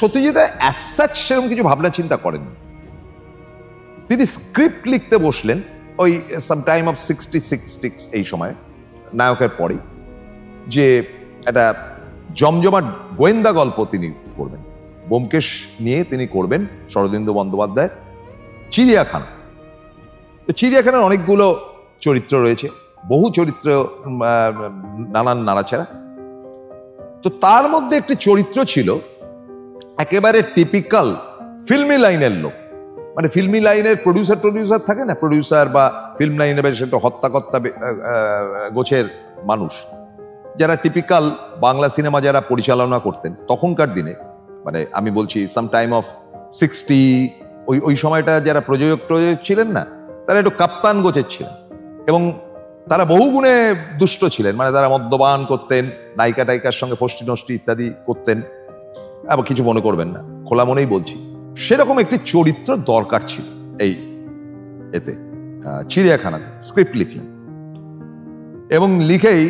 Satyajit Ray as such সেরকম কিছু ভাবনা চিন্তা করেন। তিনি স্ক্রিপ্ট লিখতে বসলেন ওই সাম টাইম অফ 66 এই সময়, নায়কের পরেই, যে একটা জমজমাট গোয়েন্দা গল্প তিনি করবেন। ব্যোমকেশ নিয়ে তিনি করবেন, শরদিন্দু বন্দ্যোপাধ্যায়, চিড়িয়াখানা। চিড়িয়াখানার অনেকগুলো চরিত্র রয়েছে, বহু চরিত্র, নানান নাড়াচাড়া। তো তার মধ্যে একটি চরিত্র ছিল একেবারে টিপিক্যাল ফিল্মি লাইনের লোক, মানে ফিল্মি লাইনের প্রডিউসার থাকে না, প্রডিউসার বা ফিল্ম লাইনে বেশ একটা হত্যাকর্তা গোছের মানুষ, যারা টিপিক্যাল বাংলা সিনেমা যারা পরিচালনা করতেন তখনকার দিনে, মানে আমি বলছি সাম টাইম অফ 60, ওই সময়টা যারা প্রযোজক ছিলেন না, তারা একটু কাপ্তান গোছের ছিলেন এবং তারা বহু গুণে দুষ্ট ছিলেন। মানে তারা মদ্যপান করতেন, নায়িকা টাইকার সঙ্গে ফষ্টি নষ্টি ইত্যাদি করতেন। আবার কিছু মনে করবেন না, খোলা মনেই বলছি। সেরকম একটি চরিত্র দরকার ছিল এই এতে চিড়িয়াখানাতে। স্ক্রিপ্ট লিখলেন এবং লিখেই